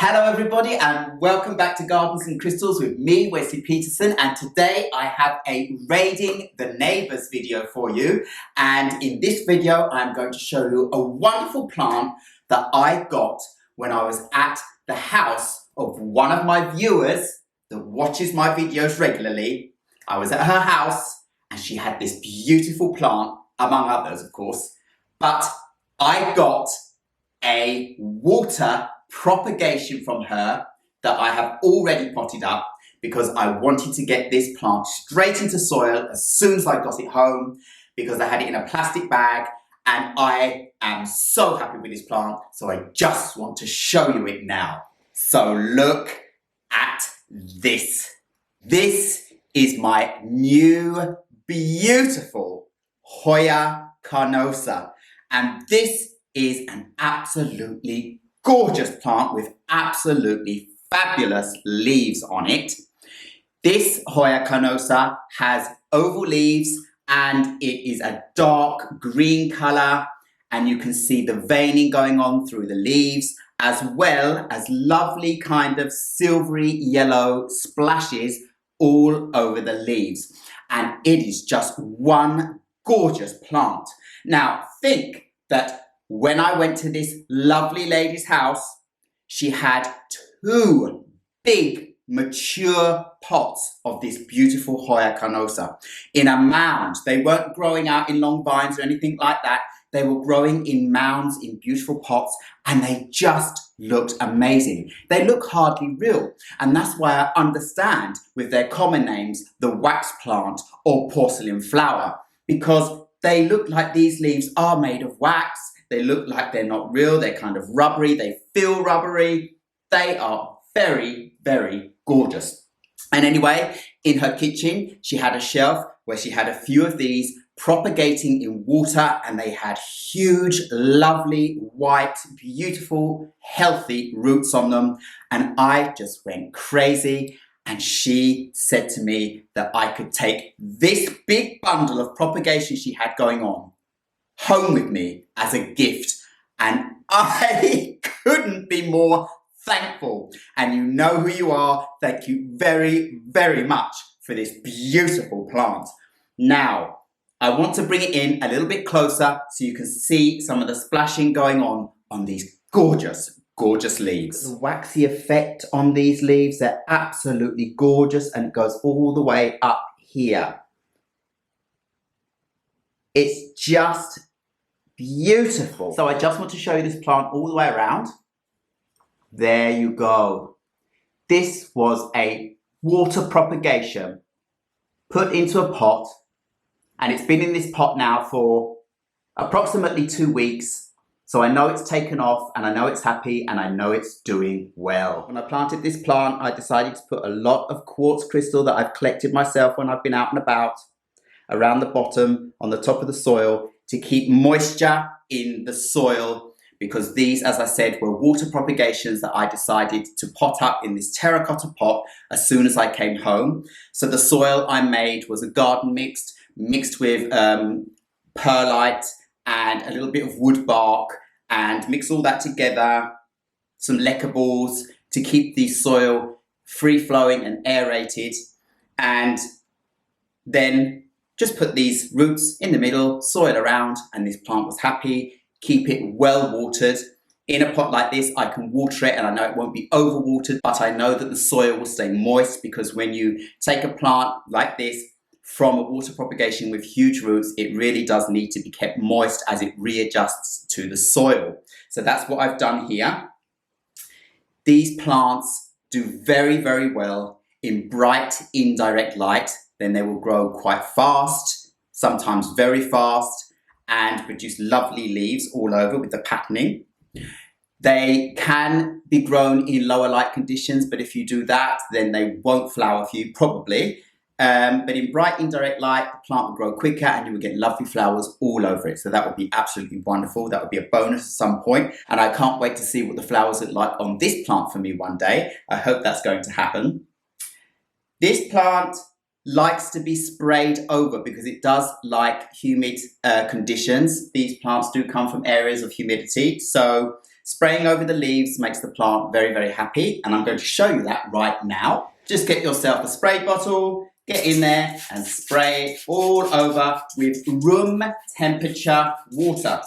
Hello everybody and welcome back to Gardens and Crystals with me, Wesley Peterson, and today I have a raiding the neighbours video for you. And in this video I'm going to show you a wonderful plant that I got when I was at the house of one of my viewers that watches my videos regularly. I was at her house and she had this beautiful plant, among others of course, but I got a water propagation from her that I have already potted up because I wanted to get this plant straight into soil as soon as I got it home, because I had it in a plastic bag and I am so happy with this plant, so I just want to show you it now. So look at this. This is my new beautiful Hoya carnosa, and this is an absolutely gorgeous plant with absolutely fabulous leaves on it. This Hoya carnosa has oval leaves and it is a dark green colour, and you can see the veining going on through the leaves, as well as lovely kind of silvery yellow splashes all over the leaves. And it is just one gorgeous plant. Now think that when I went to this lovely lady's house, she had two big mature pots of this beautiful Hoya carnosa in a mound. They weren't growing out in long vines or anything like that. They were growing in mounds in beautiful pots, and they just looked amazing. They look hardly real, and that's why I understand with their common names, the wax plant or porcelain flower, because they look like these leaves are made of wax. They look like they're not real, they're kind of rubbery, they feel rubbery. They are very, very gorgeous. And anyway, in her kitchen, she had a shelf where she had a few of these propagating in water, and they had huge, lovely, white, beautiful, healthy roots on them. And I just went crazy. And she said to me that I could take this big bundle of propagation she had going on home with me as a gift, and I couldn't be more thankful. And you know who you are. Thank you very, very much for this beautiful plant. Now, I want to bring it in a little bit closer so you can see some of the splashing going on these gorgeous, gorgeous leaves. The waxy effect on these leaves, they're absolutely gorgeous, and it goes all the way up here. It's just beautiful. So I just want to show you this plant all the way around. There you go. This was a water propagation put into a pot, and it's been in this pot now for approximately 2 weeks. So I know it's taken off, and I know it's happy, and I know it's doing well. When I planted this plant, I decided to put a lot of quartz crystal that I've collected myself when I've been out and about around the bottom, on the top of the soil, to keep moisture in the soil, because these, as I said, were water propagations that I decided to pot up in this terracotta pot as soon as I came home. So the soil I made was a garden mixed with perlite and a little bit of wood bark, and mix all that together, some leca balls to keep the soil free flowing and aerated, and then just put these roots in the middle, soil around, and this plant was happy. Keep it well watered. In a pot like this, I can water it, and I know it won't be over watered, but I know that the soil will stay moist, because when you take a plant like this from a water propagation with huge roots, it really does need to be kept moist as it readjusts to the soil. So that's what I've done here. These plants do very, very well in bright, indirect light. Then they will grow quite fast, sometimes very fast, and produce lovely leaves all over with the patterning. They can be grown in lower light conditions, but if you do that, then they won't flower for you, probably. But in bright indirect light, the plant will grow quicker and you will get lovely flowers all over it. So that would be absolutely wonderful. That would be a bonus at some point. And I can't wait to see what the flowers look like on this plant for me one day. I hope that's going to happen. This plant likes to be sprayed over because it does like humid conditions. These plants do come from areas of humidity. So Spraying over the leaves makes the plant very, very happy, and I'm going to show you that right now. Just get yourself a spray bottle, get in there and spray it all over with room temperature water.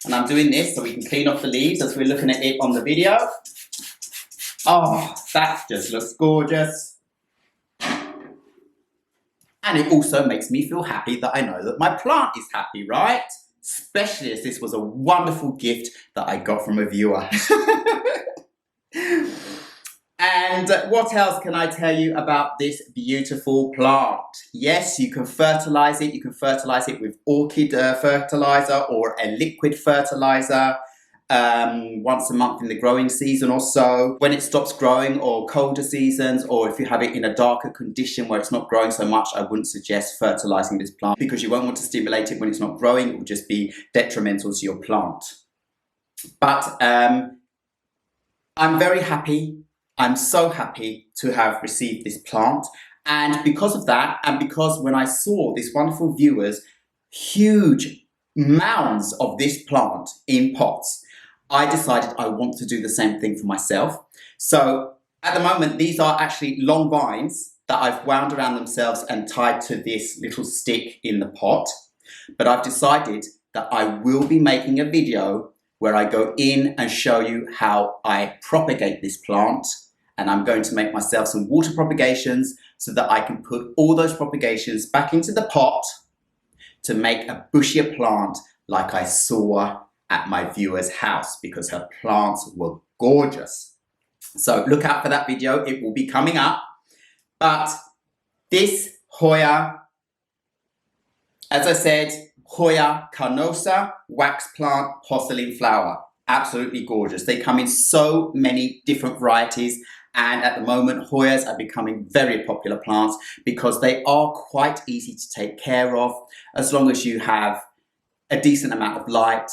And I'm doing this so we can clean off the leaves as we're looking at it on the video. Oh, that just looks gorgeous. And it also makes me feel happy that I know that my plant is happy, right? Especially as this was a wonderful gift that I got from a viewer. And what else can I tell you about this beautiful plant? Yes, you can fertilize it. You can fertilize it with orchid fertilizer or a liquid fertilizer once a month in the growing season or so. When it stops growing, or colder seasons, or if you have it in a darker condition where it's not growing so much, I wouldn't suggest fertilizing this plant because you won't want to stimulate it when it's not growing. It will just be detrimental to your plant. But I'm very happy. I'm so happy to have received this plant, and because of that, and because when I saw these wonderful viewers, huge mounds of this plant in pots, I decided I want to do the same thing for myself. So at the moment, these are actually long vines that I've wound around themselves and tied to this little stick in the pot. But I've decided that I will be making a video where I go in and show you how I propagate this plant. And I'm going to make myself some water propagations so that I can put all those propagations back into the pot to make a bushier plant like I saw at my viewer's house, because her plants were gorgeous. So look out for that video, it will be coming up. But this Hoya, as I said, Hoya carnosa wax plant porcelain flower. Absolutely gorgeous. They come in so many different varieties, and at the moment Hoyas are becoming very popular plants because they are quite easy to take care of as long as you have a decent amount of light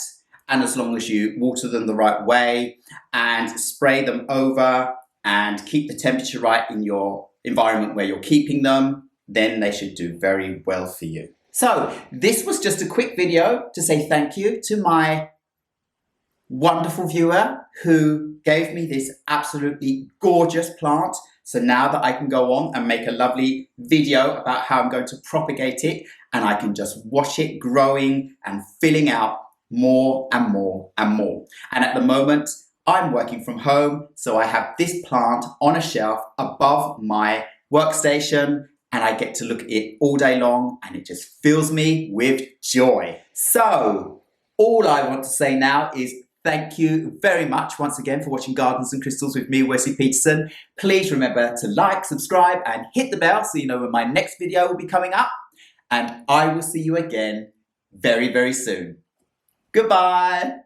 and as long as you water them the right way and spray them over and keep the temperature right in your environment where you're keeping them, then they should do very well for you. So this was just a quick video to say thank you to my wonderful viewer who gave me this absolutely gorgeous plant. So now that I can go on and make a lovely video about how I'm going to propagate it, and I can just watch it growing and filling out more and more and more. And at the moment, I'm working from home, so I have this plant on a shelf above my workstation, and I get to look at it all day long, and it just fills me with joy. So all I want to say now is thank you very much once again for watching Gardens and Crystals with me, Wesley Peterson. Please remember to like, subscribe and hit the bell so you know when my next video will be coming up. And I will see you again very, very soon. Goodbye.